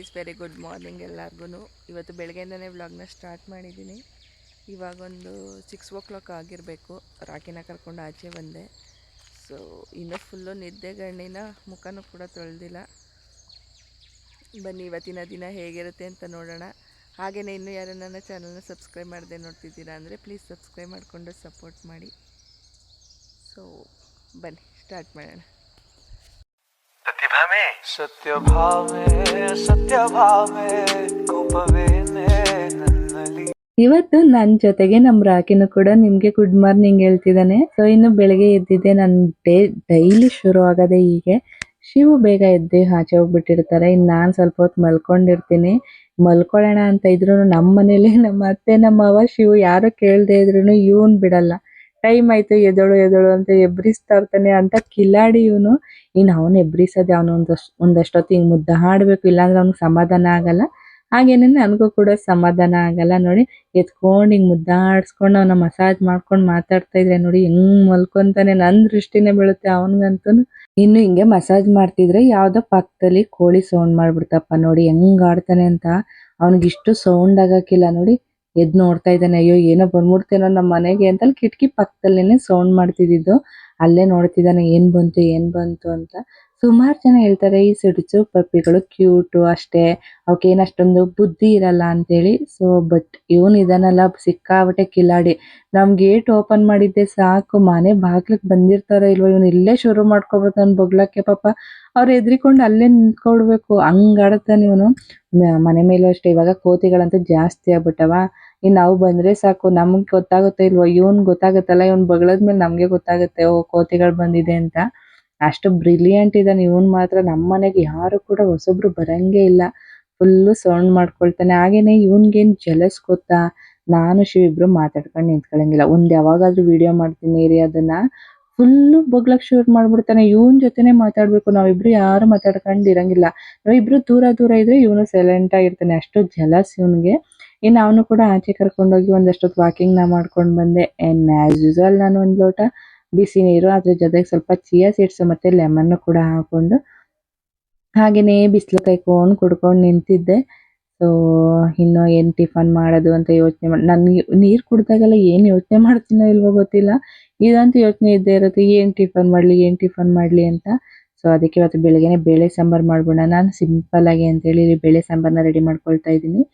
Is very good morning ಎಲ್ಲರಿಗೂ. ಇವತ್ತು ಬೆಳಗ್ಗೆಯಿಂದನೇ ವ್ಲಾಗ್ನ ಸ್ಟಾರ್ಟ್ ಮಾಡಿದ್ದೀನಿ. ಇವಾಗೊಂದು 6 o'clock ಆಗಿರಬೇಕು. ರಾಕಿನ ಕರ್ಕೊಂಡು ಆಚೆ ಬಂದೆ. ಸೊ ಇನ್ನೂ ಫುಲ್ಲು ನಿದ್ದೆಗಣ್ಣಿನ ಮುಖನೂ ಕೂಡ ತೊಳೆದಿಲ್ಲ. ಬನ್ನಿ ಇವತ್ತಿನ ದಿನ ಹೇಗಿರುತ್ತೆ ಅಂತ ನೋಡೋಣ. ಹಾಗೆಯೇ ಇನ್ನೂ ಯಾರು ನನ್ನ ಚಾನಲ್ನ ಸಬ್ಸ್ಕ್ರೈಬ್ ಮಾಡದೆ ನೋಡ್ತಿದ್ದೀರಾ ಅಂದರೆ ಪ್ಲೀಸ್ ಸಬ್ಸ್ಕ್ರೈಬ್ ಮಾಡಿಕೊಂಡು ಸಪೋರ್ಟ್ ಮಾಡಿ. ಸೊ ಬನ್ನಿ ಸ್ಟಾರ್ಟ್ ಮಾಡೋಣ. सत्य भाव में ಕೋಪವೇನೆ ನನ್ನಲ್ಲಿ. ಇವತ್ತು ನನ್ನ ಜೊತೆಗೆ ನಮ್ಮ ರಾಕಿನೂ ಕೂಡ ನಿಮ್ಗೆ ಗುಡ್ ಮಾರ್ನಿಂಗ್ ಹೇಳ್ತಿದ್ದಾನೆ. ಸೊ ಇನ್ನು ಬೆಳಗ್ಗೆ ಎದ್ದಿದ್ದೆ, ನನ್ನ ಡೈಲಿ ಶುರು ಆಗದೆ ಹೀಗೆ. ಶಿವು ಬೇಗ ಎದ್ದು ಆಚೆ ಹೋಗ್ಬಿಟ್ಟಿರ್ತಾರೆ. ಇನ್ನು ನಾನು ಸ್ವಲ್ಪ ಹೊತ್ತು ಮಲ್ಕೊಂಡಿರ್ತೀನಿ. ಮಲ್ಕೊಳ್ಳೋಣ ಅಂತ ಇದ್ರು ನಮ್ಮ ಮನೇಲಿ ನಮ್ಮ ಅತ್ತೆ ನಮ್ಮ ಅವ್ವ ಶಿವು ಯಾರು ಕೇಳದೆ ಇದ್ರು ಇವನ್ ಬಿಡಲ್ಲ. ಟೈಮ್ ಆಯ್ತು ಎದಳು ಅಂತ ಎಬ್ರಿಸ್ತಾ ಇರ್ತಾನೆ ಅಂತ ಕಿಲಾಡಿ ಇವನು. ಇನ್ನು ಅವನು ಎಬ್ರಿಸೋದೆ ಅವನು ಒಂದಷ್ಟೊತ್ತು ಹಿಂಗೆ ಮುದ್ದ ಹಾಡಬೇಕು, ಇಲ್ಲಾಂದ್ರೆ ಅವ್ನಿಗೆ ಸಮಾಧಾನ ಆಗಲ್ಲ. ಹಾಗೇನೆ ನನಗೂ ಕೂಡ ಸಮಾಧಾನ ಆಗಲ್ಲ. ನೋಡಿ ಎತ್ಕೊಂಡು ಹಿಂಗೆ ಮುದ್ದಾಡಿಸ್ಕೊಂಡು ಅವನ ಮಸಾಜ್ ಮಾಡ್ಕೊಂಡು ಮಾತಾಡ್ತಾ ಇದ್ರೆ ನೋಡಿ ಹೆಂಗ್ ಮಲ್ಕೊಂತಾನೆ. ನನ್ನ ದೃಷ್ಟಿನೇ ಬೀಳುತ್ತೆ ಅವನಿಗಂತೂ. ಇನ್ನು ಹಿಂಗೆ ಮಸಾಜ್ ಮಾಡ್ತಿದ್ರೆ ಯಾವ್ದೋ ಪಕ್ಕದಲ್ಲಿ ಕೋಳಿ ಸೌಂಡ್ ಮಾಡ್ಬಿಡ್ತಪ್ಪ. ನೋಡಿ ಹೆಂಗ್ ಆಡ್ತಾನೆ ಅಂತ. ಅವ್ನಿಗಿಷ್ಟು ಸೌಂಡ್ ಆಗಕ್ಕಿಲ್ಲ. ನೋಡಿ ಎದ್ದು ನೋಡ್ತಾ ಇದ್ದಾನೆ, ಅಯ್ಯೋ ಏನೋ ಬಂದ್ಬಿಡ್ತೇನೋ ನಮ್ಮ ಮನೆಗೆ ಅಂತ. ಕಿಟಕಿ ಪಕ್ಕದಲ್ಲೇನೆ ಸೌಂಡ್ ಮಾಡ್ತಿದ್ದು ಅಲ್ಲೇ ನೋಡ್ತಿದ್ದಾನೆ ಏನ್ ಬಂತು ಅಂತ. ಸುಮಾರು ಜನ ಹೇಳ್ತಾರೆ ಈ ಸಿಡುಚು ಪಪ್ಪಿಗಳು ಕ್ಯೂಟು ಅಷ್ಟೇ, ಅವಕ್ಕೇನು ಅಷ್ಟೊಂದು ಬುದ್ಧಿ ಇರಲ್ಲ ಅಂತೇಳಿ. ಸೊ ಬಟ್ ಇವನು ಇದನ್ನೆಲ್ಲ ಸಿಕ್ಕಾಬಿಟ್ಟೆ ಕಿಲಾಡಿ. ನಮ್ ಗೇಟ್ ಓಪನ್ ಮಾಡಿದ್ದೆ ಸಾಕು, ಮನೆ ಬಾಗ್ಲಿಗೆ ಬಂದಿರ್ತಾರ ಇಲ್ವೋ ಇವನು ಇಲ್ಲೇ ಶುರು ಮಾಡ್ಕೊಬಿಡ್ತಾನೆ ಬೊಗ್ಲಕ್ಕೆ. ಪಾಪ ಅವ್ರು ಎದ್ರಿಕೊಂಡು ಅಲ್ಲೇ ನಿಂತ್ಕೊಡ್ಬೇಕು, ಹಂಗ್ ಆಡತಾನೆ ಇವನು. ಮನೆ ಮೇಲೂ ಅಷ್ಟೇ, ಇವಾಗ ಕೋತಿಗಳಂತೂ ಜಾಸ್ತಿ ಆಗ್ಬಿಟ್ಟವ. ಇನ್ನು ನಾವು ಬಂದ್ರೆ ಸಾಕು, ನಮ್ಗೆ ಗೊತ್ತಾಗುತ್ತೆ ಇಲ್ವೋ ಇವನ್ ಗೊತ್ತಾಗತ್ತಲ್ಲ, ಇವನ್ ಬಗಳದ್ಮೇಲೆ ನಮ್ಗೆ ಗೊತ್ತಾಗುತ್ತೆ ಓ ಕೋತಿಗಳು ಬಂದಿದೆ ಅಂತ. ಅಷ್ಟು ಬ್ರಿಲಿಯಂಟ್ ಇದ್ದಾನೆ ಇವನ್ ಮಾತ್ರ. ನಮ್ಮ ಮನೆಗೆ ಯಾರು ಕೂಡ ಹೊಸಬ್ರು ಬರಂಗೇ ಇಲ್ಲ. ಫುಲ್ಲು ಸೌಂಡ್ ಮಾಡ್ಕೊಳ್ತಾನೆ. ಹಾಗೇನೆ ಇವನ್ಗೇನ್ ಜಲಸ್ ಗೊತ್ತಾ, ನಾನು ಶಿವ ಇಬ್ರು ಮಾತಾಡ್ಕೊಂಡು ನಿಂತ್ಕೊಳಂಗಿಲ್ಲ. ಯಾವಾಗಾದ್ರೂ ವಿಡಿಯೋ ಮಾಡ್ತೀನಿ ರೀ ಅದನ್ನ, ಫುಲ್ಲು ಬೊಗ್ಲಕ್ ಶುರು ಮಾಡ್ಬಿಡ್ತಾನೆ. ಇವನ್ ಜೊತೆನೆ ಮಾತಾಡ್ಬೇಕು, ನಾವಿಬ್ರು ಯಾರು ಮಾತಾಡ್ಕೊಂಡು ಇರಂಗಿಲ್ಲ. ನಾವಿಬ್ರು ದೂರ ಇದ್ರೆ ಇವನು ಸೈಲೆಂಟ್ ಆಗಿರ್ತಾನೆ. ಅಷ್ಟು ಜಲಸ್ ಇವನ್ಗೆ. ಇನ್ನು ಅವನು ಕೂಡ ಆಚೆ ಕರ್ಕೊಂಡೋಗಿ ಒಂದಷ್ಟೊತ್ತು ವಾಕಿಂಗ್ ನ ಮಾಡ್ಕೊಂಡು ಬಂದೆ. ಆಸ್ ಯೂಸಲ್ ನಾನು ಒಂದು ಲೋಟ ಬಿಸಿ ನೀರು, ಅದ್ರ ಜೊತೆಗೆ ಸ್ವಲ್ಪ ಚಿಯಾ ಸೀಡ್ಸ್ ಮತ್ತೆ ಲೆಮನ್ ಕೂಡ ಹಾಕೊಂಡು ಹಾಗೇನೆ ಬಿಸಿಲು ಕಾಯ್ಕೊಂಡು ಕುಡ್ಕೊಂಡು ನಿಂತಿದ್ದೆ. ಸೊ ಇನ್ನು ಏನ್ ಟಿಫನ್ ಮಾಡೋದು ಅಂತ ಯೋಚನೆ ಮಾಡಿ, ನನ್ಗೆ ನೀರು ಕುಡ್ದಾಗೆಲ್ಲ ಏನ್ ಯೋಚನೆ ಮಾಡ್ತೀನೋ ಇಲ್ವೋ ಗೊತ್ತಿಲ್ಲ, ಇದಂತೂ ಯೋಚನೆ ಇದ್ದೇ ಇರುತ್ತೆ ಏನ್ ಟಿಫನ್ ಮಾಡ್ಲಿ ಅಂತ. ಸೊ ಅದಕ್ಕೆ ಇವತ್ತು ಬೆಳಗ್ಗೆನೆ ಬೇಳೆ ಸಾಂಬಾರ್ ಮಾಡ್ಬೋಣ. ನಾನು ಸಿಂಪಲ್ ಆಗಿ ಅಂತೇಳಿ ಬೇಳೆ ಸಾಂಬಾರ್ನ ರೆಡಿ ಮಾಡ್ಕೊಳ್ತಾ ಇದ್ದೀನಿ.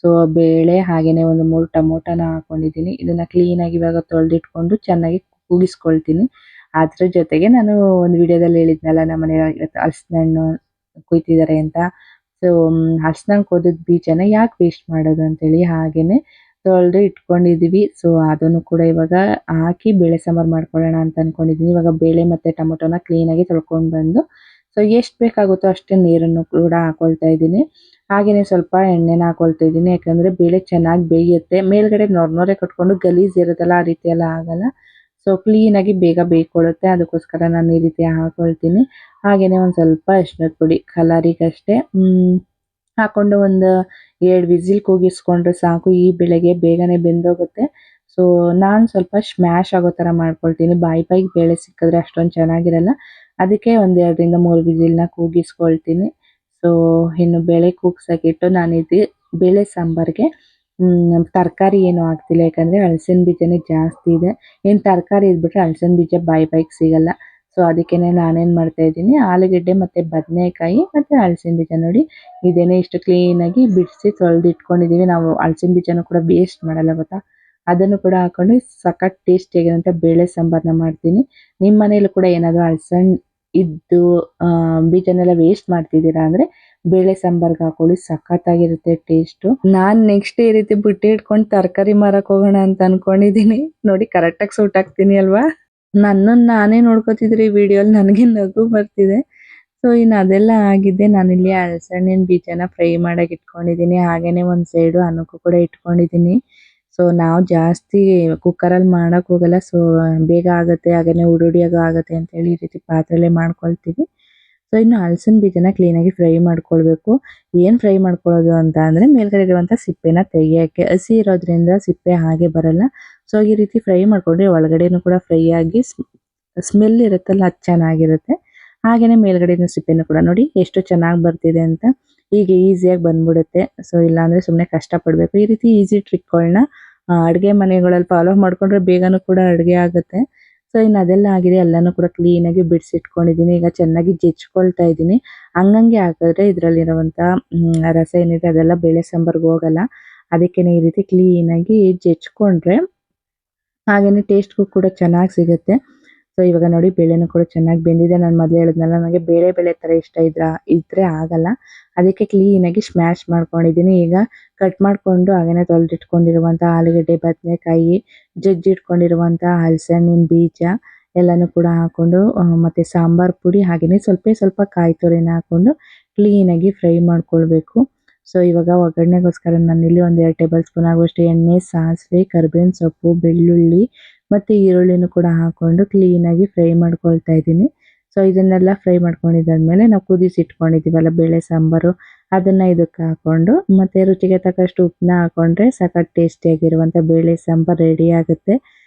ಸೊ ಬೇಳೆ ಹಾಗೇನೆ ಒಂದು 3 ಟೊಮೊಟೊನ ಹಾಕೊಂಡಿದ್ದೀನಿ. ಇದನ್ನ ಕ್ಲೀನ್ ಆಗಿ ಇವಾಗ ತೊಳೆದಿಟ್ಕೊಂಡು ಚೆನ್ನಾಗಿ ಕೂಗಿಸ್ಕೊಳ್ತೀನಿ. ಅದ್ರ ಜೊತೆಗೆ ನಾನು ಒಂದು ವಿಡಿಯೋದಲ್ಲಿ ಹೇಳಿದ್ನಲ್ಲ ನಮ್ಮ ಮನೆ ಹಲಸಿನ ಹಣ್ಣು ಕುಯ್ತಿದ್ದಾರೆ ಅಂತ. ಸೊ ಹಲಸಿನ ಹಣ್ಣು ಕೊಯ್ದಿದ್ ಬೀಜನ ಯಾಕೆ ವೇಸ್ಟ್ ಮಾಡೋದು ಅಂತೇಳಿ ಹಾಗೇನೆ ತೊಳೆದು ಇಟ್ಕೊಂಡಿದೀವಿ. ಸೊ ಅದನ್ನು ಕೂಡ ಇವಾಗ ಹಾಕಿ ಬೇಳೆ ಸಾಂಬಾರ್ ಮಾಡ್ಕೊಳ್ಳೋಣ ಅಂತ ಅನ್ಕೊಂಡಿದೀನಿ. ಇವಾಗ ಬೇಳೆ ಮತ್ತೆ ಟೊಮೊಟೊನ ಕ್ಲೀನ್ ಆಗಿ ತೊಳ್ಕೊಂಡು ಬಂದು, ಸೊ ಎಷ್ಟು ಬೇಕಾಗುತ್ತೋ ಅಷ್ಟೇ ನೀರನ್ನು ಕೂಡ ಹಾಕೊಳ್ತಾ ಇದ್ದೀನಿ. ಹಾಗೇನೆ ಸ್ವಲ್ಪ ಎಣ್ಣೆನ ಹಾಕೊಳ್ತಾ ಇದ್ದೀನಿ, ಯಾಕಂದ್ರೆ ಬೇಳೆ ಚೆನ್ನಾಗಿ ಬೇಯುತ್ತೆ. ಮೇಲ್ಗಡೆ ನೊರೆ ಕಟ್ಕೊಂಡು ಗಲೀಜ್ ಇರುತ್ತಲ್ಲ, ಆ ರೀತಿ ಎಲ್ಲ ಆಗಲ್ಲ. ಸೊ ಕ್ಲೀನ್ ಆಗಿ ಬೇಗ ಬೇಯ್ಕೊಳ್ಳುತ್ತೆ, ಅದಕ್ಕೋಸ್ಕರ ನಾನು ಈ ರೀತಿ ಹಾಕೊಳ್ತೀನಿ. ಹಾಗೇನೆ ಒಂದ್ ಸ್ವಲ್ಪ ಅರಿಶಿಣದ ಪುಡಿ ಕಲರಿಗಷ್ಟೇ ಹಾಕೊಂಡು ಒಂದು 2 ವಿಸಿಲ್ ಕೂಗಿಸ್ಕೊಂಡ್ರೆ ಸಾಕು. ಈ ಬೆಳೆಗೆ ಬೇಗನೆ ಬೆಂದೋಗುತ್ತೆ. ಸೊ ನಾನು ಸ್ವಲ್ಪ ಸ್ಮ್ಯಾಶ್ ಆಗೋ ತರ ಮಾಡ್ಕೊಳ್ತೀನಿ. ಬಾಯಿಗೆ ಬೇಳೆ ಸಿಕ್ಕಿದ್ರೆ ಅಷ್ಟೊಂದು ಚೆನ್ನಾಗಿರಲ್ಲ, ಅದಕ್ಕೆ 1 2 3 ವಿಸಿಲ್ನ ಕೂಗಿಸ್ಕೊಳ್ತೀನಿ. ಸೊ ಇನ್ನು ಬೇಳೆ ಕೂಗ್ಸಕ್ಕಿಟ್ಟು ನಾನಿದು ಬೇಳೆ ಸಾಂಬಾರ್ಗೆ ತರಕಾರಿ ಏನು ಹಾಕ್ತಿಲ್ಲ, ಯಾಕಂದ್ರೆ ಹಲಸಿನ ಬೀಜನೇ ಜಾಸ್ತಿ ಇದೆ. ಏನು ತರಕಾರಿ ಇದ್ಬಿಟ್ರೆ ಹಲಸಿನ ಬೀಜ ಬಾಯಿಗೆ ಸಿಗಲ್ಲ. ಸೊ ಅದಕ್ಕೇನೆ ನಾನೇನ್ ಮಾಡ್ತಾ ಇದ್ದೀನಿ, ಆಲೂಗೆಡ್ಡೆ ಮತ್ತೆ ಬದನೆಕಾಯಿ ಮತ್ತೆ ಹಲಸಿನ ಬೀಜ ನೋಡಿ ಇದೇನೆ ಇಷ್ಟು ಕ್ಲೀನ್ ಆಗಿ ಬಿಡಿಸಿ ತೊಳೆದಿಟ್ಕೊಂಡಿದೀವಿ. ನಾವು ಹಲಸಿನ ಬೀಜನೂ ಕೂಡ ವೇಸ್ಟ್ ಮಾಡಲ್ಲ ಗೊತ್ತಾ, ಅದನ್ನು ಕೂಡ ಹಾಕೊಂಡು ಸಖತ್ ಟೇಸ್ಟಿ ಆಗಿರೋಂಥ ಬೇಳೆ ಸಾಂಬಾರ್ನ ಮಾಡ್ತೀನಿ. ನಿಮ್ಮ ಮನೇಲಿ ಕೂಡ ಏನಾದ್ರು ಹಲಸಿನ ಇದ್ದು ಬೀಜನೆಲ್ಲ ವೇಸ್ಟ್ ಮಾಡ್ತಿದ್ದೀರಾ ಅಂದ್ರೆ ಬೇಳೆ ಸಾಂಬಾರ್ಗೆ ಹಾಕೊಳ್ಳಿ, ಸಖತ್ತಾಗಿರುತ್ತೆ ಟೇಸ್ಟು. ನಾನ್ ನೆಕ್ಸ್ಟ್ ಈ ರೀತಿ ಬುಟ್ಟಿ ಇಟ್ಕೊಂಡು ತರಕಾರಿ ಮಾರಕ್ ಹೋಗೋಣ ಅಂತ ಅನ್ಕೊಂಡಿದೀನಿ. ನೋಡಿ ಕರೆಕ್ಟಾಗಿ ಸೂಟ್ ಆಗ್ತೀನಿ ಅಲ್ವಾ. ನನ್ನನ್ನು ನಾನೇ ನೋಡ್ಕೋತಿದ್ರೆ ಈ ವಿಡಿಯೋಲಿ ನನಗೆ ನಗು ಬರ್ತಿದೆ. ಸೊ ಇನ್ನು ಅದೆಲ್ಲ ಆಗಿದ್ದೆ, ನಾನಿಲ್ಲಿ ಹಲಸಣ್ಣಿನ ಬೀಜನ ಫ್ರೈ ಮಾಡಕ್ ಇಟ್ಕೊಂಡಿದೀನಿ. ಹಾಗೇನೆ ಒಂದ್ ಸೈಡು ಅನ್ನಕ್ಕೂ ಕೂಡ ಇಟ್ಕೊಂಡಿದೀನಿ. ಸೊ ನಾವು ಜಾಸ್ತಿ ಕುಕ್ಕರಲ್ಲಿ ಮಾಡಕ್ ಹೋಗಲ್ಲ, ಸೊ ಬೇಗ ಆಗುತ್ತೆ, ಹಾಗೇನೆ ಉಡುಡಿಯಾಗ ಆಗುತ್ತೆ ಅಂತ ಹೇಳಿ ಈ ರೀತಿ ಪಾತ್ರೆಲ್ಲೇ ಮಾಡ್ಕೊಳ್ತೀವಿ. ಸೊ ಇನ್ನು ಹಲಸಿನ ಬೀಜನ ಕ್ಲೀನಾಗಿ ಫ್ರೈ ಮಾಡ್ಕೊಳ್ಬೇಕು. ಏನ್ ಫ್ರೈ ಮಾಡ್ಕೊಳ್ಳೋದು ಅಂತ ಅಂದ್ರೆ ಮೇಲ್ಗಡೆ ಇರುವಂತ ಸಿಪ್ಪೆನ ತೆಗಿಯಕ್ಕೆ, ಹಸಿ ಇರೋದ್ರಿಂದ ಸಿಪ್ಪೆ ಹಾಗೆ ಬರಲ್ಲ. ಸೊ ಈ ರೀತಿ ಫ್ರೈ ಮಾಡ್ಕೊಂಡ್ರೆ ಒಳಗಡೆನೂ ಕೂಡ ಫ್ರೈ ಆಗಿ ಸ್ಮೆಲ್ ಇರುತ್ತಲ್ಲ ಅದು ಚೆನ್ನಾಗಿರುತ್ತೆ. ಹಾಗೇನೆ ಮೇಲ್ಗಡೆ ಸಿಪ್ಪೆನೂ ಕೂಡ ನೋಡಿ ಎಷ್ಟು ಚೆನ್ನಾಗಿ ಬರ್ತಿದೆ ಅಂತ. ಹೀಗೆ ಈಸಿಯಾಗಿ ಬಂದ್ಬಿಡುತ್ತೆ. ಸೊ ಇಲ್ಲಾಂದರೆ ಸುಮ್ಮನೆ ಕಷ್ಟಪಡಬೇಕು. ಈ ರೀತಿ ಈಸಿ ಟ್ರಿಕ್ಗಳನ್ನ ಅಡುಗೆ ಮನೆಗಳಲ್ಲಿ ಫಾಲೋ ಮಾಡಿಕೊಂಡ್ರೆ ಬೇಗನೂ ಕೂಡ ಅಡುಗೆ ಆಗುತ್ತೆ. ಸೊ ಇನ್ನು ಅದೆಲ್ಲ ಆಗಿದೆ, ಎಲ್ಲನೂ ಕೂಡ ಕ್ಲೀನಾಗಿ ಬಿಡಿಸಿಟ್ಕೊಂಡಿದ್ದೀನಿ. ಈಗ ಚೆನ್ನಾಗಿ ಜಜ್ಕೊಳ್ತಾ ಇದ್ದೀನಿ. ಹಂಗಂಗೆ ಹಾಕಿದ್ರೆ ಇದರಲ್ಲಿರುವಂಥ ರಸ ಏನಿದೆ ಅದೆಲ್ಲ ಬೇಳೆ ಸಾಂಬಾರ್ಗೆ ಹೋಗಲ್ಲ. ಅದಕ್ಕೇ ಈ ರೀತಿ ಕ್ಲೀನಾಗಿ ಜಜ್ಕೊಂಡ್ರೆ ಹಾಗೆಯೇ ಟೇಸ್ಟ್ಗೂ ಕೂಡ ಚೆನ್ನಾಗಿ ಸಿಗುತ್ತೆ. ಸೊ ಇವಾಗ ನೋಡಿ ಬೇಳೆನೂ ಕೂಡ ಚೆನ್ನಾಗಿ ಬೆಂದಿದೆ. ನಾನು ಮೊದಲೇ ಹೇಳಿದ್ನಲ್ಲ, ನನಗೆ ಬೇಳೆ ಥರ ಇಷ್ಟ ಇದ್ರೆ ಆಗಲ್ಲ. ಅದಕ್ಕೆ ಕ್ಲೀನಾಗಿ ಸ್ಮ್ಯಾಶ್ ಮಾಡ್ಕೊಂಡಿದ್ದೀನಿ. ಈಗ ಕಟ್ ಮಾಡಿಕೊಂಡು ಹಾಗೆಯೇ ತೊಳೆದಿಟ್ಕೊಂಡಿರುವಂಥ ಆಲೂಗಡ್ಡೆ, ಬದನೆಕಾಯಿ, ಜಜ್ಜಿಟ್ಕೊಂಡಿರುವಂಥ ಹಲಸೆಹಣ್ಣಿನ ಬೀಜ ಎಲ್ಲನೂ ಕೂಡ ಹಾಕ್ಕೊಂಡು ಮತ್ತು ಸಾಂಬಾರು ಪುಡಿ ಹಾಗೆಯೇ ಸ್ವಲ್ಪ ಕಾಯಿ ತುರಿನ ಹಾಕ್ಕೊಂಡು ಕ್ಲೀನಾಗಿ ಫ್ರೈ ಮಾಡ್ಕೊಳ್ಬೇಕು. ಸೊ ಇವಾಗ ಒಗ್ಗರಣೆಗೋಸ್ಕರ ನಾನಿಲ್ಲಿ ಒಂದು 2 ಟೇಬಲ್ ಸ್ಪೂನ್ ಆಗುವಷ್ಟು ಎಣ್ಣೆ, ಸಾಸಿವೆ, ಕರಿಬೇವಿನ ಸೊಪ್ಪು, ಬೆಳ್ಳುಳ್ಳಿ ಮತ್ತು ಈರುಳ್ಳಿನೂ ಕೂಡ ಹಾಕ್ಕೊಂಡು ಕ್ಲೀನಾಗಿ ಫ್ರೈ ಮಾಡ್ಕೊಳ್ತಾ ಇದ್ದೀನಿ. ಸೊ ಇದನ್ನೆಲ್ಲ ಫ್ರೈ ಮಾಡ್ಕೊಂಡಿದ್ದಾದ್ಮೇಲೆ ನಾವು ಕುದಿಸಿಟ್ಕೊಂಡಿದ್ದೀವಲ್ಲ ಬೇಳೆ ಸಾಂಬಾರು, ಅದನ್ನು ಇದಕ್ಕೆ ಹಾಕ್ಕೊಂಡು ಮತ್ತು ರುಚಿಗೆ ತಕ್ಕಷ್ಟು ಉಪ್ಪನ್ನ ಹಾಕ್ಕೊಂಡ್ರೆ ಸಖತ್ ಟೇಸ್ಟಿಯಾಗಿರುವಂಥ ಬೇಳೆ ಸಾಂಬಾರು ರೆಡಿ ಆಗುತ್ತೆ.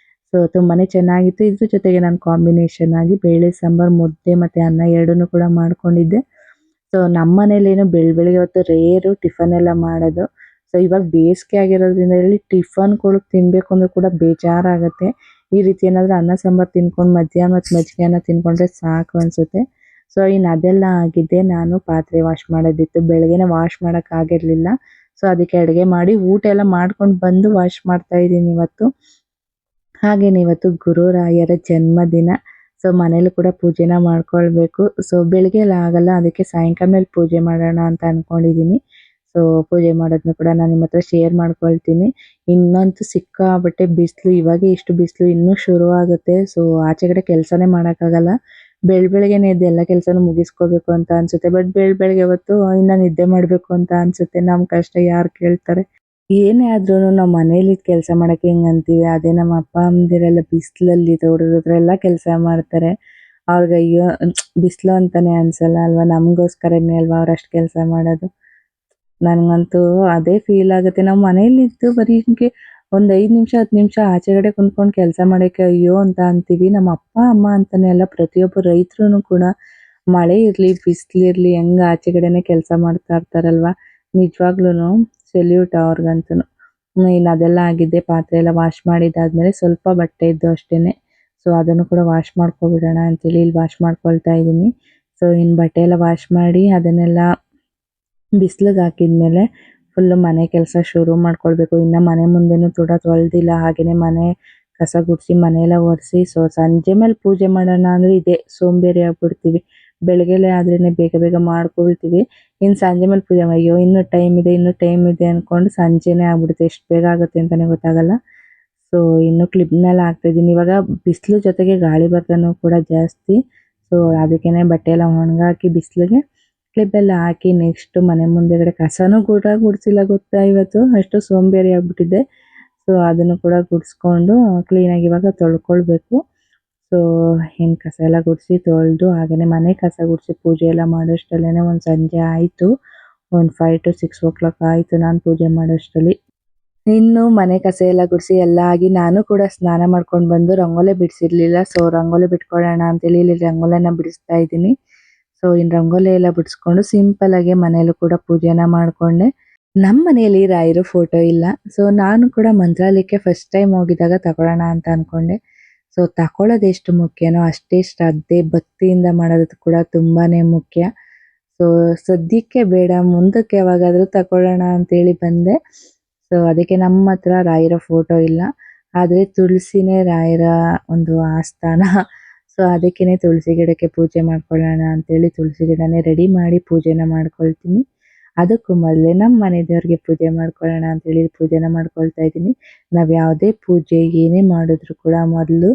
ಸೊ ತುಂಬಾ ಚೆನ್ನಾಗಿತ್ತು. ಇದ್ರ ಜೊತೆಗೆ ನಾನು ಕಾಂಬಿನೇಷನ್ ಆಗಿ ಬೇಳೆ ಸಾಂಬಾರು, ಮುದ್ದೆ ಮತ್ತು ಅನ್ನ ಎರಡನ್ನೂ ಕೂಡ ಮಾಡ್ಕೊಂಡಿದ್ದೆ. ಸೊ ನಮ್ಮ ಮನೇಲೇನು ಬೆಳಗ್ಗೆ ಹೊತ್ತು ರೇರು ಟಿಫನ್ ಎಲ್ಲ ಮಾಡೋದು. ಸೊ ಇವಾಗ ಬೇಸಿಗೆ ಆಗಿರೋದ್ರಿಂದ ಇಲ್ಲಿ ಟಿಫನ್ಗಳು ತಿನ್ನಬೇಕು ಅಂದ್ರೂ ಕೂಡ ಬೇಜಾರಾಗುತ್ತೆ. ಈ ರೀತಿ ಏನಾದರೂ ಅನ್ನ ಸಾಂಬಾರು ತಿನ್ಕೊಂಡು ಮಧ್ಯಾಹ್ನ ಮತ್ತು ಮಜ್ಜಿಗೆನ ತಿನ್ಕೊಂಡ್ರೆ ಸಾಕು ಅನಿಸುತ್ತೆ. ಸೊ ಇನ್ನು ಅದೆಲ್ಲ ಆಗಿದ್ದೆ, ನಾನು ಪಾತ್ರೆ ವಾಶ್ ಮಾಡೋದಿತ್ತು. ಬೆಳಗ್ಗೆನೇ ವಾಶ್ ಮಾಡೋಕ್ಕಾಗಿರಲಿಲ್ಲ. ಸೊ ಅದಕ್ಕೆ ಅಡುಗೆ ಮಾಡಿ ಊಟ ಎಲ್ಲ ಮಾಡ್ಕೊಂಡು ಬಂದು ವಾಶ್ ಮಾಡ್ತಾ ಇದ್ದೀನಿ ಇವತ್ತು. ಹಾಗೇನೆ ಇವತ್ತು ಗುರುರಾಯರ ಜನ್ಮದಿನ. ಸೊ ಮನೇಲೂ ಕೂಡ ಪೂಜೆನ ಮಾಡ್ಕೊಳ್ಬೇಕು. ಸೊ ಬೆಳಗ್ಗೆ ಎಲ್ಲ ಆಗಲ್ಲ, ಅದಕ್ಕೆ ಸಾಯಂಕಾಲ ಮೇಲೆ ಪೂಜೆ ಮಾಡೋಣ ಅಂತ ಅಂದ್ಕೊಂಡಿದ್ದೀನಿ. ಸೊ ಪೂಜೆ ಮಾಡೋದನ್ನ ಕೂಡ ನಾನು ನಿಮ್ಮ ಹತ್ರ ಶೇರ್ ಮಾಡ್ಕೊಳ್ತೀನಿ. ಇನ್ನಂತೂ ಸಿಕ್ಕಾಪಟ್ಟೆ ಬಿಸಿಲು, ಇವಾಗೇ ಇಷ್ಟು ಬಿಸಿಲು, ಇನ್ನೂ ಶುರುವಾಗುತ್ತೆ. ಸೊ ಆಚೆ ಕಡೆ ಕೆಲಸನೇ ಮಾಡೋಕ್ಕಾಗಲ್ಲ. ಬೆಳಗ್ಗೆನೇ ಎದ್ದು ಎಲ್ಲ ಕೆಲಸನೂ ಮುಗಿಸ್ಕೋಬೇಕು ಅಂತ ಅನಿಸುತ್ತೆ. ಬಟ್ ಬೆಳಗ್ಗೆ ಹೊತ್ತು ಇನ್ನು ನಿದ್ದೆ ಮಾಡಬೇಕು ಅಂತ ಅನಿಸುತ್ತೆ. ನಮ್ಮ ಕಷ್ಟ ಯಾರು ಕೇಳ್ತಾರೆ? ಏನೇ ಆದ್ರೂ ನಾವು ಮನೇಲಿ ಕೆಲಸ ಮಾಡೋಕ್ಕೆ ಹೆಂಗೆ ಅಂತೀವಿ, ಅದೇ ನಮ್ಮ ಅಪ್ಪ ಅಮ್ಮಂದಿರೆಲ್ಲ ಬಿಸಿಲಲ್ಲಿ ತೋಟದ ಹತ್ರ ಎಲ್ಲ ಕೆಲಸ ಮಾಡ್ತಾರೆ. ಅವ್ರಿಗೆ ಅಯ್ಯೋ ಬಿಸಿಲು ಅಂತಲೇ ಅನಿಸಲ್ಲ ಅಲ್ವಾ, ನಮಗೋಸ್ಕರನೇ ಅಲ್ವಾ ಅವ್ರು ಅಷ್ಟು ಕೆಲಸ ಮಾಡೋದು. ನನಗಂತೂ ಅದೇ ಫೀಲ್ ಆಗುತ್ತೆ. ನಾವು ಮನೇಲಿದ್ದು ಬರೀ ಹಿಂಗೆ ಒಂದು 5 ನಿಮಿಷ 10 ನಿಮಿಷ ಆಚೆಗಡೆ ಕುಂತ್ಕೊಂಡು ಕೆಲಸ ಮಾಡೋಕ್ಕೆ ಅಯ್ಯೋ ಅಂತ ಅಂತೀವಿ. ನಮ್ಮ ಅಪ್ಪ ಅಮ್ಮ ಅಂತಲೇ ಅಲ್ಲ, ಪ್ರತಿಯೊಬ್ಬ ರೈತರು ಕೂಡ ಮಳೆ ಇರಲಿ ಬಿಸಿಲಿರಲಿ ಹೆಂಗೆ ಆಚೆಗಡೆನೇ ಕೆಲಸ ಮಾಡ್ತಾ ಇರ್ತಾರಲ್ವ. ನಿಜವಾಗ್ಲೂ ಸೆಲ್ಯೂಟ್ ಅವ್ರಿಗಂತೂ. ಇನ್ನು ಅದೆಲ್ಲ ಆಗಿದ್ದೆ, ಪಾತ್ರೆ ಎಲ್ಲ ವಾಶ್ ಮಾಡಿದ್ದಾದ್ಮೇಲೆ ಸ್ವಲ್ಪ ಬಟ್ಟೆ ಇದ್ದು ಅಷ್ಟೇ. ಸೊ ಅದನ್ನು ಕೂಡ ವಾಶ್ ಮಾಡ್ಕೊಬಿಡೋಣ ಅಂತೇಳಿ ಇಲ್ಲಿ ವಾಶ್ ಮಾಡ್ಕೊಳ್ತಾ ಇದ್ದೀನಿ. ಸೊ ಇನ್ನು ಬಟ್ಟೆ ಎಲ್ಲ ವಾಶ್ ಮಾಡಿ ಅದನ್ನೆಲ್ಲ ಬಿಸಿಲಿಗೆ ಹಾಕಿದ್ಮೇಲೆ ಫುಲ್ಲು ಮನೆ ಕೆಲಸ ಶುರು ಮಾಡ್ಕೊಳ್ಬೇಕು. ಇನ್ನು ಮನೆ ಮುಂದೆನೂ ಕೂಡ ತೊಳೆದಿಲ್ಲ, ಹಾಗೆಯೇ ಮನೆ ಕಸ ಗುಡಿಸಿ ಮನೆಯೆಲ್ಲ ಒರೆಸಿ. ಸೊ ಸಂಜೆ ಮೇಲೆ ಪೂಜೆ ಮಾಡೋಣ ಅಂದರೆ ಇದೇ ಸೋಂಬೇರಿ ಆಗ್ಬಿಡ್ತೀವಿ. ಬೆಳಗ್ಗೆಲೇ ಆದ್ರೇ ಬೇಗ ಮಾಡ್ಕೊಳ್ತೀವಿ. ಇನ್ನು ಸಂಜೆ ಮೇಲೆ ಪೂಜೆ ಅಯ್ಯೋ ಇನ್ನೂ ಟೈಮ್ ಇದೆ ಅಂದ್ಕೊಂಡು ಸಂಜೆನೇ ಆಗ್ಬಿಡುತ್ತೆ. ಎಷ್ಟು ಬೇಗ ಆಗುತ್ತೆ ಅಂತಲೇ ಗೊತ್ತಾಗಲ್ಲ. ಸೊ ಇನ್ನು ಕ್ಲಿಪ್ನೆಲ್ಲ ಹಾಕ್ತಾಯಿದ್ದೀನಿ. ಇವಾಗ ಬಿಸಿಲು ಜೊತೆಗೆ ಗಾಳಿ ಬರ್ತಾನೂ ಕೂಡ ಜಾಸ್ತಿ. ಸೊ ಅದಕ್ಕೇ ಬಟ್ಟೆ ಎಲ್ಲ ಒಣಗಾಕಿ ಬಿಸಿಲಿಗೆ ಕ್ಲಿಪ್ಪೆಲ್ಲ ಹಾಕಿ ನೆಕ್ಸ್ಟು ಮನೆ ಮುಂದೆಗಡೆ ಕಸನೂ ಕೂಡ ಗುಡಿಸಿಲ್ಲ ಗೊತ್ತಾ ಇವತ್ತು, ಅಷ್ಟು ಸೋಂಬೇರಿ ಆಗಿಬಿಟ್ಟಿದ್ದೆ. ಸೊ ಅದನ್ನು ಕೂಡ ಗುಡಿಸ್ಕೊಂಡು ಕ್ಲೀನಾಗಿ ಇವಾಗ ತೊಳ್ಕೊಳ್ಬೇಕು. ಸೊ ಏನು ಕಸ ಎಲ್ಲ ಗುಡಿಸಿ ತೊಳೆದು ಹಾಗೆಯೇ ಮನೆ ಕಸ ಗುಡಿಸಿ ಪೂಜೆ ಎಲ್ಲ ಮಾಡೋಷ್ಟರಲ್ಲೇ ಒಂದು ಸಂಜೆ ಆಯಿತು. ಒಂದು 5 to 6 o'clock ಆಯಿತು ನಾನು ಪೂಜೆ ಮಾಡೋಷ್ಟರಲ್ಲಿ. ಇನ್ನು ಮನೆ ಕಸ ಎಲ್ಲ ಗುಡಿಸಿ ಎಲ್ಲ ಆಗಿ ನಾನು ಕೂಡ ಸ್ನಾನ ಮಾಡ್ಕೊಂಡು ಬಂದು ರಂಗೋಲಿ ಬಿಡಿಸಿರ್ಲಿಲ್ಲ. ಸೊ ರಂಗೋಲಿ ಬಿಟ್ಕೊಳ್ಳೋಣ ಅಂತೇಳಿ ಇಲ್ಲಿ ರಂಗೋಲಿನ ಬಿಡಿಸ್ತಾ ಇದ್ದೀನಿ. ಸೊ ಇನ್ನು ರಂಗೋಲಿ ಎಲ್ಲ ಬಿಡಿಸ್ಕೊಂಡು ಸಿಂಪಲ್ಲಾಗಿ ಮನೆಯಲ್ಲೂ ಕೂಡ ಪೂಜೆನ ಮಾಡಿಕೊಂಡೆ. ನಮ್ಮ ಮನೆಯಲ್ಲಿ ರಾಯರು ಫೋಟೋ ಇಲ್ಲ. ಸೊ ನಾನು ಕೂಡ ಮಂತ್ರಾಲಯಕ್ಕೆ ಫಸ್ಟ್ ಟೈಮ್ ಹೋಗಿದ್ದಾಗ ತಗೊಳ್ಳೋಣ ಅಂತ ಅಂದ್ಕೊಂಡೆ. ಸೊ ತಗೊಳ್ಳೋದು ಎಷ್ಟು ಮುಖ್ಯನೋ ಅಷ್ಟೇ ಶ್ರದ್ಧೆ ಭಕ್ತಿಯಿಂದ ಮಾಡೋದು ಕೂಡ ತುಂಬಾ ಮುಖ್ಯ. ಸೊ ಸದ್ಯಕ್ಕೆ ಬೇಡ, ಮುಂದಕ್ಕೆ ಯಾವಾಗಾದರೂ ತಗೊಳ್ಳೋಣ ಅಂತೇಳಿ ಬಂದೆ. ಸೊ ಅದಕ್ಕೆ ನಮ್ಮ ಹತ್ರ ರಾಯರ ಫೋಟೋ ಇಲ್ಲ, ಆದರೆ ತುಳಸಿನೇ ರಾಯರ ಒಂದು ಆಸ್ಥಾನ. ಸೊ ಅದಕ್ಕೇ ತುಳಸಿ ಗಿಡಕ್ಕೆ ಪೂಜೆ ಮಾಡ್ಕೊಳ್ಳೋಣ ಅಂತೇಳಿ ತುಳಸಿ ಗಿಡನೇ ರೆಡಿ ಮಾಡಿ ಪೂಜೆನ ಮಾಡ್ಕೊಳ್ತೀನಿ. ಅದಕ್ಕೂ ಮೊದಲೇ ನಮ್ಮ ಮನೆ ದೇವ್ರಿಗೆ ಪೂಜೆ ಮಾಡ್ಕೊಳ್ಳೋಣ ಅಂತೇಳಿ ಪೂಜೆನ ಮಾಡ್ಕೊಳ್ತಾ ಇದ್ದೀನಿ. ನಾವು ಯಾವುದೇ ಪೂಜೆ ಏನೇ ಮಾಡಿದ್ರು ಕೂಡ ಮೊದಲು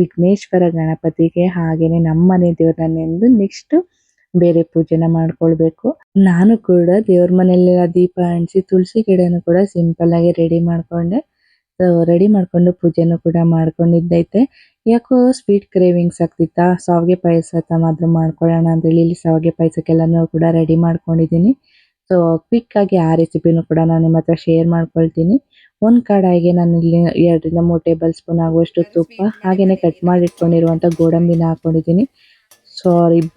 ವಿಘ್ನೇಶ್ವರ ಗಣಪತಿಗೆ ಹಾಗೆಯೇ ನಮ್ಮ ಮನೆ ದೇವ್ರನ್ನ ನೆಂದು ನೆಕ್ಸ್ಟು ಬೇರೆ ಪೂಜೆನ ಮಾಡ್ಕೊಳ್ಬೇಕು. ನಾನು ಕೂಡ ದೇವ್ರ ಮನೆಯಲ್ಲೆಲ್ಲ ದೀಪ ಅಂಟಿಸಿ ತುಳಸಿ ಗಿಡನೂ ಕೂಡ ಸಿಂಪಲ್ಲಾಗಿ ರೆಡಿ ಮಾಡಿಕೊಂಡೆ. ಸೊ ರೆಡಿ ಮಾಡಿಕೊಂಡು ಪೂಜೆನೂ ಕೂಡ ಮಾಡ್ಕೊಂಡಿದ್ದೈತೆ. ಯಾಕೋ ಸ್ವೀಟ್ ಕ್ರೇವಿಂಗ್ಸ್ ಆಗ್ತಿತ್ತಾ, ಶಾವಿಗೆ ಪಾಯಸ ಮಾತ್ರ ಮಾಡ್ಕೊಳ್ಳೋಣ ಅಂತೇಳಿ ಇಲ್ಲಿ ಶಾವಿಗೆ ಪಾಯಸಕ್ಕೆಲ್ಲನೂ ಕೂಡ ರೆಡಿ ಮಾಡ್ಕೊಂಡಿದ್ದೀನಿ. ಸೊ ಕ್ವಿಕ್ಕಾಗಿ ಆ ರೆಸಿಪಿನೂ ಕೂಡ ನಾನು ನಿಮ್ಮ ಹತ್ರ ಶೇರ್ ಮಾಡ್ಕೊಳ್ತೀನಿ. ಒಂದು ಕಡಾಯಿಗೆ ನಾನು ಇಲ್ಲಿ 2 ರಿಂದ 3 ಟೇಬಲ್ ಸ್ಪೂನ್ ಆಗುವಷ್ಟು ತುಪ್ಪ ಹಾಗೆಯೇ ಕಟ್ ಮಾಡಿ ಇಟ್ಕೊಂಡಿರುವಂಥ ಗೋಡಂಬಿನ ಹಾಕ್ಕೊಂಡಿದ್ದೀನಿ.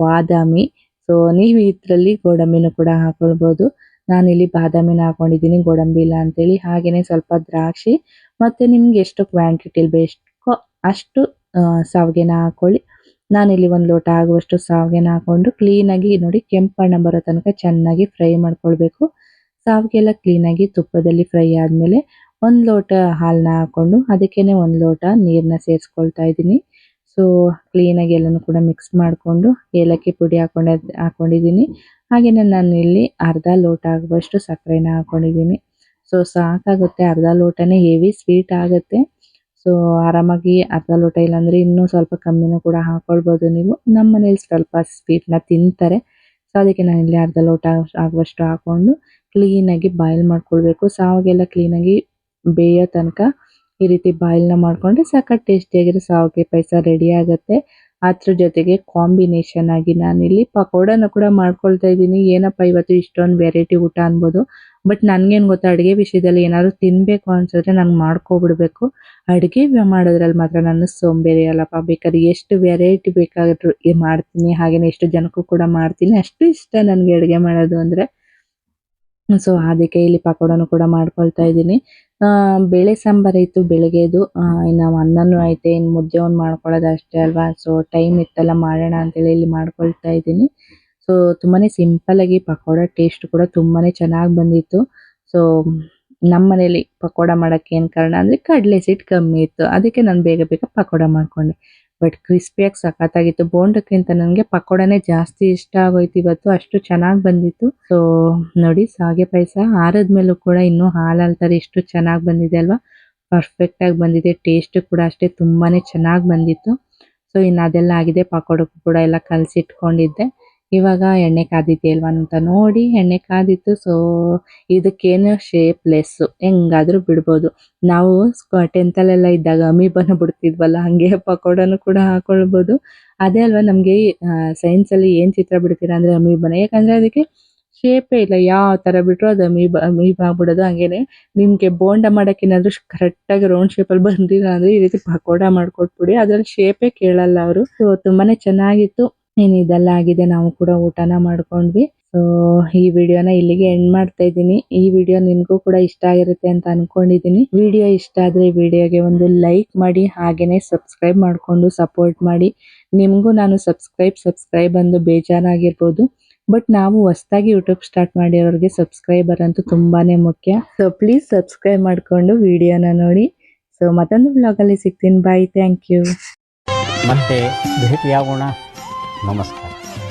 ಬಾದಾಮಿ, ಸೊ ನೀವು ಇದರಲ್ಲಿ ಗೋಡಂಬಿನೂ ಕೂಡ ಹಾಕೊಳ್ಬೋದು. ನಾನಿಲ್ಲಿ ಬಾದಾಮಿನ ಹಾಕೊಂಡಿದ್ದೀನಿ, ಗೋಡಂಬಿ ಇಲ್ಲ ಅಂತೇಳಿ. ಹಾಗೆಯೇ ಸ್ವಲ್ಪ ದ್ರಾಕ್ಷಿ ಮತ್ತು ನಿಮ್ಗೆ ಎಷ್ಟು ಕ್ವಾಂಟಿಟಿಲಿ ಬೇಕೋ ಅಷ್ಟು ಶಾವಿಗೆನ ಹಾಕ್ಕೊಳ್ಳಿ. ನಾನಿಲ್ಲಿ 1 ಲೋಟ ಆಗುವಷ್ಟು ಶಾವಿಗೆನ ಹಾಕ್ಕೊಂಡು ಕ್ಲೀನಾಗಿ ನೋಡಿ ಕೆಂಪು ಬಣ್ಣ ಬರೋ ತನಕ ಚೆನ್ನಾಗಿ ಫ್ರೈ ಮಾಡ್ಕೊಳ್ಬೇಕು. ಶಾವಿಗೆ ಎಲ್ಲ ಕ್ಲೀನಾಗಿ ತುಪ್ಪದಲ್ಲಿ ಫ್ರೈ ಆದಮೇಲೆ 1 ಲೋಟ ಹಾಲನ್ನ ಹಾಕ್ಕೊಂಡು ಅದಕ್ಕೇ 1 ಲೋಟ ನೀರನ್ನ ಸೇರಿಸ್ಕೊಳ್ತಾ ಇದ್ದೀನಿ. ಸೊ ಕ್ಲೀನಾಗಿ ಎಲ್ಲನೂ ಕೂಡ ಮಿಕ್ಸ್ ಮಾಡಿಕೊಂಡು ಏಲಕ್ಕಿ ಪುಡಿ ಹಾಕ್ಕೊಂಡಿದ್ದೀನಿ. ಹಾಗೆಯೇ ನಾನು ಇಲ್ಲಿ ಅರ್ಧ ಲೋಟ ಆಗುವಷ್ಟು ಸಕ್ಕರೆನ ಹಾಕ್ಕೊಂಡಿದ್ದೀನಿ. ಸೊ ಸಾಕಾಗುತ್ತೆ, ಅರ್ಧ ಲೋಟನೇ ಹೆವಿ ಸ್ವೀಟ್ ಆಗುತ್ತೆ. ಸೊ ಆರಾಮಾಗಿ ಅರ್ಧ ಲೋಟ ಇಲ್ಲಾಂದರೆ ಇನ್ನೂ ಸ್ವಲ್ಪ ಕಮ್ಮಿನೂ ಕೂಡ ಹಾಕ್ಕೊಳ್ಬೋದು ನೀವು. ನಮ್ಮ ಮನೇಲಿ ಸ್ವಲ್ಪ ಸ್ವೀಟ್ನ ತಿಂತಾರೆ, ಸೊ ಅದಕ್ಕೆ ನಾನಿಲ್ಲಿ ಅರ್ಧ ಲೋಟ ಆಗುವಷ್ಟು ಹಾಕ್ಕೊಂಡು ಕ್ಲೀನಾಗಿ ಬಾಯ್ಲ್ ಮಾಡ್ಕೊಳ್ಬೇಕು. ಶಾವಿಗೆಲ್ಲ ಕ್ಲೀನಾಗಿ ಬೇಯೋ ತನಕ ಈ ರೀತಿ ಬಾಯ್ಲ್ನ ಮಾಡಿಕೊಂಡ್ರೆ ಸಖತ್ ಟೇಸ್ಟಿಯಾಗಿರೋ ಶಾವಿಗೆ ಪಾಯಸ ರೆಡಿ ಆಗುತ್ತೆ. ಅದ್ರ ಜೊತೆಗೆ ಕಾಂಬಿನೇಷನ್ ಆಗಿ ನಾನಿಲ್ಲಿ ಪಕೋಡನ ಕೂಡ ಮಾಡ್ಕೊಳ್ತಾ ಇದ್ದೀನಿ. ಏನಪ್ಪ ಇವತ್ತು ಇಷ್ಟೊಂದು ವೆರೈಟಿ ಊಟ ಅನ್ಬೋದು, ಬಟ್ ನನಗೇನು ಗೊತ್ತಾ, ಅಡುಗೆ ವಿಷಯದಲ್ಲಿ ಏನಾದ್ರು ತಿನ್ನಬೇಕು ಅನ್ಸಿದ್ರೆ ನಾನು ಮಾಡ್ಕೊಬಿಡ್ಬೇಕು. ಅಡುಗೆ ಮಾಡೋದ್ರಲ್ಲಿ ಮಾತ್ರ ನಾನು ಸೋಂಬೇರಿ ಅಲ್ಲಪ್ಪ. ಬೇಕಾದ್ರೆ ಎಷ್ಟು ವೆರೈಟಿ ಬೇಕಾದ್ರೂ ಮಾಡ್ತೀನಿ, ಹಾಗೆಯೇ ಎಷ್ಟು ಜನಕ್ಕೂ ಕೂಡ ಮಾಡ್ತೀನಿ. ಅಷ್ಟು ಇಷ್ಟ ನನಗೆ ಅಡುಗೆ ಮಾಡೋದು ಅಂದರೆ. ಸೊ ಅದಕ್ಕೆ ಇಲ್ಲಿ ಪಕೋಡನೂ ಕೂಡ ಮಾಡ್ಕೊಳ್ತಾ ಇದ್ದೀನಿ. ಬೇಳೆ ಸಾಂಬಾರು ಇತ್ತು ಬೆಳಗ್ಗೆದು, ಇನ್ನು ಅನ್ನನೂ ಐತೆ, ಇನ್ನು ಮುದ್ದೆ ಒಂದು ಮಾಡ್ಕೊಳ್ಳೋದು ಅಷ್ಟೇ ಅಲ್ವಾ. ಸೊ ಟೈಮ್ ಇತ್ತಲ್ಲ ಮಾಡೋಣ ಅಂತೇಳಿ ಇಲ್ಲಿ ಮಾಡ್ಕೊಳ್ತಾ ಇದ್ದೀನಿ. ಸೊ ತುಂಬಾ ಸಿಂಪಲ್ಲಾಗಿ ಪಕೋಡ ಟೇಸ್ಟ್ ಕೂಡ ತುಂಬಾ ಚೆನ್ನಾಗಿ ಬಂದಿತ್ತು. ಸೊ ನಮ್ಮ ಮನೇಲಿ ಪಕೋಡ ಮಾಡೋಕ್ಕೆ ಏನು ಕಾರಣ ಅಂದರೆ ಕಡಲೆ ಹಿಟ್ಟು ಕಮ್ಮಿ ಇತ್ತು, ಅದಕ್ಕೆ ನಾನು ಬೇಗ ಬೇಗ ಪಕೋಡ ಮಾಡಿಕೊಂಡೆ. ಬಟ್ ಕ್ರಿಸ್ಪಿಯಾಗಿ ಸಖತ್ತಾಗಿತ್ತು. ಬೋಂಡಕ್ಕಿಂತ ನನಗೆ ಪಕೋಡನೇ ಜಾಸ್ತಿ ಇಷ್ಟ ಆಗೋಯ್ತು ಇವತ್ತು, ಅಷ್ಟು ಚೆನ್ನಾಗಿ ಬಂದಿತ್ತು. ಸೊ ನೋಡಿ, ಶಾವಿಗೆ ಪಾಯಸ ಆರಿದ್ಮೇಲೂ ಕೂಡ ಇನ್ನೂ ಹಾಲು ಎಷ್ಟು ಚೆನ್ನಾಗಿ ಬಂದಿದೆ ಅಲ್ವಾ. ಪರ್ಫೆಕ್ಟಾಗಿ ಬಂದಿದೆ. ಟೇಸ್ಟ್ ಕೂಡ ಅಷ್ಟೇ ತುಂಬಾ ಚೆನ್ನಾಗಿ ಬಂದಿತ್ತು. ಸೊ ಇನ್ನು ಅದೆಲ್ಲ ಆಗಿದೆ, ಪಕೋಡಕ್ಕೂ ಕೂಡ ಎಲ್ಲ ಕಲಸಿಟ್ಕೊಂಡಿದ್ದೆ. ಇವಾಗ ಎಣ್ಣೆ ಕಾದಿದೆ ಅಲ್ವಾ ಅಂತ ನೋಡಿ ಎಣ್ಣೆ ಕಾದಿತ್ತು. ಸೊ ಇದಕ್ಕೇನು ಶೇಪ್ಲೆಸ್ಸು, ಹೆಂಗಾದರೂ ಬಿಡ್ಬೋದು. ನಾವು 10th ಇದ್ದಾಗ ಅಮೀಬಾನ ಬಿಡ್ತಿದ್ವಲ್ಲ, ಹಾಗೆ ಪಕೋಡನೂ ಕೂಡ ಹಾಕೊಳ್ಬೋದು. ಅದೇ ಅಲ್ವಾ ನಮಗೆ ಸೈನ್ಸಲ್ಲಿ ಏನು ಚಿತ್ರ ಬಿಡ್ತೀರಾ ಅಂದರೆ ಅಮೀಬಾನ, ಯಾಕಂದರೆ ಅದಕ್ಕೆ ಶೇಪೇ ಇಲ್ಲ. ಯಾವ ಥರ ಬಿಟ್ಟರು ಅದು ಅಮೀಬ ಆಗ್ಬಿಡೋದು. ಹಾಗೇನೆ ನಿಮಗೆ ಬೋಂಡ ಮಾಡೋಕ್ಕೇನಾದರೂ ಕರೆಕ್ಟಾಗಿ ರೌಂಡ್ ಶೇಪಲ್ಲಿ ಬಂದಿಲ್ಲ ಅಂದರೆ ಈ ರೀತಿ ಪಕೋಡ ಮಾಡಿಕೊಟ್ಬಿಡಿ, ಅದರಲ್ಲಿ ಶೇಪೇ ಕೇಳಲ್ಲ ಅವರು. ಸೊ ತುಂಬಾ ಚೆನ್ನಾಗಿತ್ತು. ಇನ್ನು ಇದೆಲ್ಲ ಆಗಿದೆ, ನಾವು ಕೂಡ ಊಟನ ಮಾಡ್ಕೊಂಡ್ವಿ. ಸೊ ಈ ವಿಡಿಯೋನ ಇಲ್ಲಿಗೆ ಎಂಡ್ ಮಾಡ್ತಾ ಇದ್ದೀನಿ. ಈ ವಿಡಿಯೋ ನಿಮಗೂ ಕೂಡ ಇಷ್ಟ ಆಗಿರುತ್ತೆ ಅಂತ ಅನ್ಕೊಂಡಿದ್ದೀನಿ. ವಿಡಿಯೋ ಇಷ್ಟ ಆದರೆ ವಿಡಿಯೋಗೆ ಒಂದು ಲೈಕ್ ಮಾಡಿ, ಹಾಗೆಯೇ ಸಬ್ಸ್ಕ್ರೈಬ್ ಮಾಡಿಕೊಂಡು ಸಪೋರ್ಟ್ ಮಾಡಿ. ನಿಮಗೂ ನಾನು ಸಬ್ಸ್ಕ್ರೈಬ್ ಅಂದು ಬೇಜಾರಾಗಿರ್ಬೋದು, ಬಟ್ ನಾವು ಹೊಸದಾಗಿ ಯೂಟ್ಯೂಬ್ ಸ್ಟಾರ್ಟ್ ಮಾಡಿರೋರಿಗೆ ಸಬ್ಸ್ಕ್ರೈಬರ್ ಅಂತೂ ತುಂಬಾ ಮುಖ್ಯ. ಸೊ ಪ್ಲೀಸ್ ಸಬ್ಸ್ಕ್ರೈಬ್ ಮಾಡಿಕೊಂಡು ವಿಡಿಯೋನ ನೋಡಿ. ಸೊ ಮತ್ತೊಂದು ಬ್ಲಾಗಲ್ಲಿ ಸಿಗ್ತೀನಿ. ಬಾಯ್, ಥ್ಯಾಂಕ್ ಯು. ಮತ್ತೆ ಭೇಟಿಯಾಗೋಣ. ನಮಸ್ಕಾರ.